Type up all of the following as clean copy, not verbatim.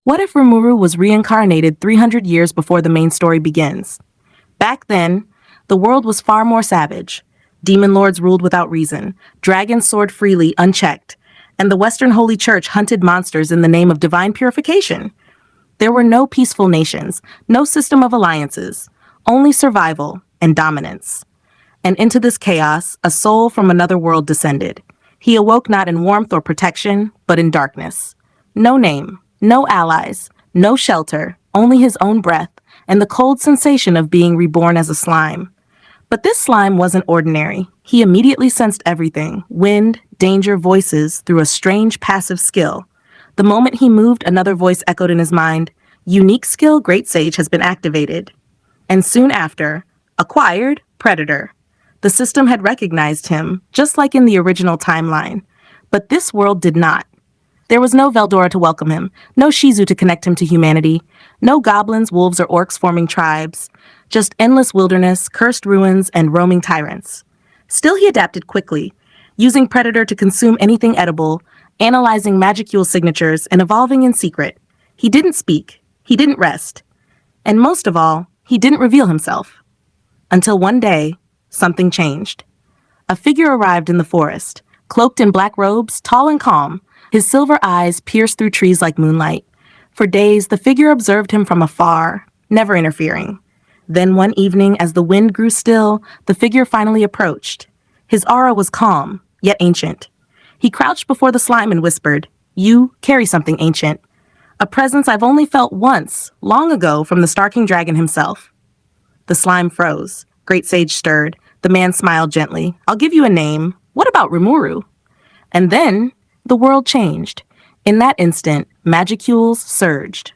What if Rimuru was reincarnated 300 years before the main story begins? Back then, the world was far more savage. Demon lords ruled without reason, dragons soared freely, unchecked, and the Western Holy Church hunted monsters in the name of divine purification. There were no peaceful nations, no system of alliances, only survival and dominance. And into this chaos, a soul from another world descended. He awoke not in warmth or protection, but in darkness. No name, no allies, no shelter, only his own breath, and the cold sensation of being reborn as a slime. But this slime wasn't ordinary. He immediately sensed everything, wind, danger, voices, through a strange passive skill. The moment he moved, another voice echoed in his mind, "Unique skill, Great Sage, has been activated." And soon after, acquired, Predator. The system had recognized him, just like in the original timeline. But this world did not. There was no Veldora to welcome him, no Shizu to connect him to humanity, no goblins, wolves, or orcs forming tribes, just endless wilderness, cursed ruins, and roaming tyrants. Still, he adapted quickly, using Predator to consume anything edible, analyzing magicule signatures, and evolving in secret. He didn't speak, he didn't rest, and most of all, he didn't reveal himself. Until one day, something changed. A figure arrived in the forest, cloaked in black robes, tall and calm. His silver eyes pierced through trees like moonlight. For days, the figure observed him from afar, never interfering. Then one evening, as the wind grew still, the figure finally approached. His aura was calm, yet ancient. He crouched before the slime and whispered, "You carry something ancient. A presence I've only felt once, long ago, from the Star King Dragon himself." The slime froze. Great Sage stirred. The man smiled gently. "I'll give you a name. What about Rimuru?" And then, the world changed. In that instant, magicules surged.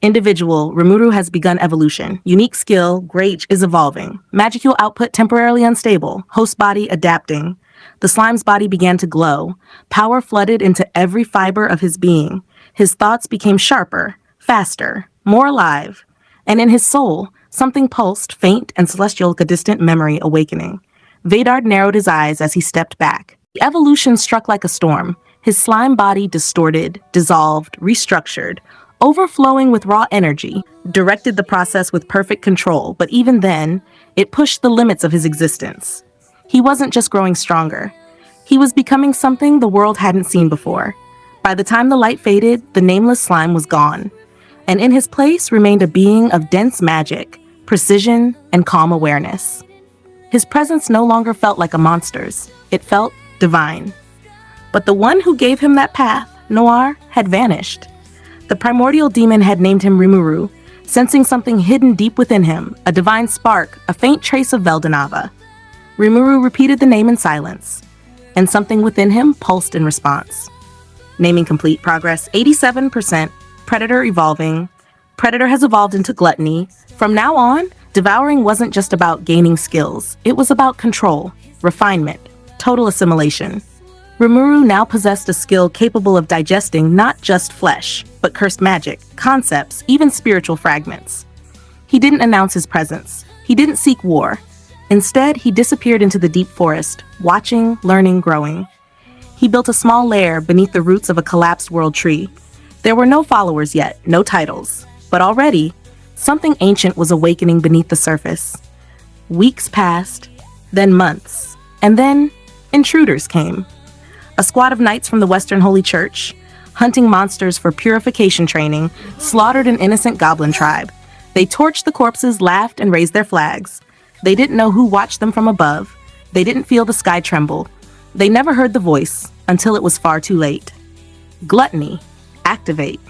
Individual, Rimuru has begun evolution. Unique skill, Great, is evolving. Magicule output temporarily unstable. Host body adapting. The slime's body began to glow. Power flooded into every fiber of his being. His thoughts became sharper, faster, more alive. And in his soul, something pulsed, faint and celestial like a distant memory awakening. Vedard narrowed his eyes as he stepped back. The evolution struck like a storm. His slime body distorted, dissolved, restructured, overflowing with raw energy, directed the process with perfect control, but even then, it pushed the limits of his existence. He wasn't just growing stronger. He was becoming something the world hadn't seen before. By the time the light faded, the nameless slime was gone, and in his place remained a being of dense magic, precision, and calm awareness. His presence no longer felt like a monster's. It felt divine. But the one who gave him that path, Noir, had vanished. The primordial demon had named him Rimuru, sensing something hidden deep within him, a divine spark, a faint trace of Veldonava. Rimuru repeated the name in silence, and something within him pulsed in response. Naming complete, progress 87%, Predator evolving. Predator has evolved into gluttony. From now on, devouring wasn't just about gaining skills. It was about control, refinement, total assimilation. Rimuru now possessed a skill capable of digesting not just flesh, but cursed magic, concepts, even spiritual fragments. He didn't announce his presence. He didn't seek war. Instead, he disappeared into the deep forest, watching, learning, growing. He built a small lair beneath the roots of a collapsed world tree. There were no followers yet, no titles, but already, something ancient was awakening beneath the surface. Weeks passed, then months, and then intruders came. A squad of knights from the Western Holy Church, hunting monsters for purification training, slaughtered an innocent goblin tribe. They torched the corpses, laughed, and raised their flags. They didn't know who watched them from above. They didn't feel the sky tremble. They never heard the voice until it was far too late. Gluttony. Activate.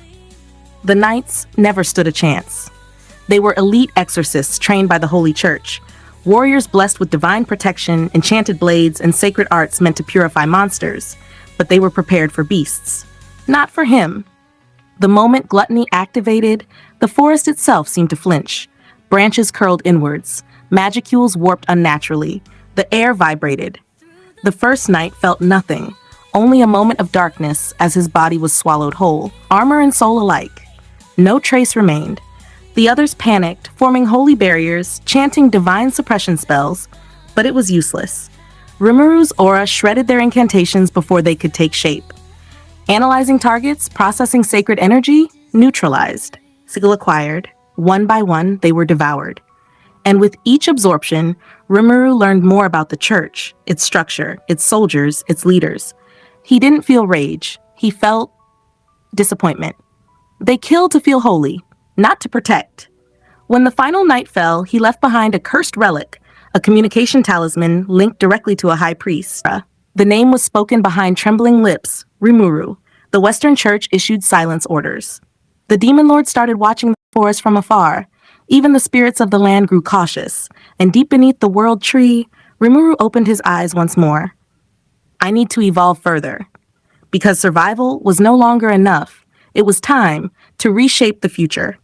The knights never stood a chance. They were elite exorcists trained by the Holy Church, warriors blessed with divine protection, enchanted blades, and sacred arts meant to purify monsters, but they were prepared for beasts. Not for him. The moment gluttony activated, the forest itself seemed to flinch. Branches curled inwards, magicules warped unnaturally, the air vibrated. The first knight felt nothing, only a moment of darkness as his body was swallowed whole, armor and soul alike. No trace remained. The others panicked, forming holy barriers, chanting divine suppression spells, but it was useless. Rimuru's aura shredded their incantations before they could take shape. Analyzing targets, processing sacred energy, neutralized, skill acquired. One by one, they were devoured. And with each absorption, Rimuru learned more about the church, its structure, its soldiers, its leaders. He didn't feel rage. He felt disappointment. They killed to feel holy, not to protect. When the final night fell, he left behind a cursed relic, a communication talisman linked directly to a high priest. The name was spoken behind trembling lips, Rimuru. The Western Church issued silence orders. The demon lord started watching the forest from afar. Even the spirits of the land grew cautious, and deep beneath the world tree, Rimuru opened his eyes once more. I need to evolve further. Because survival was no longer enough. It was time to reshape the future.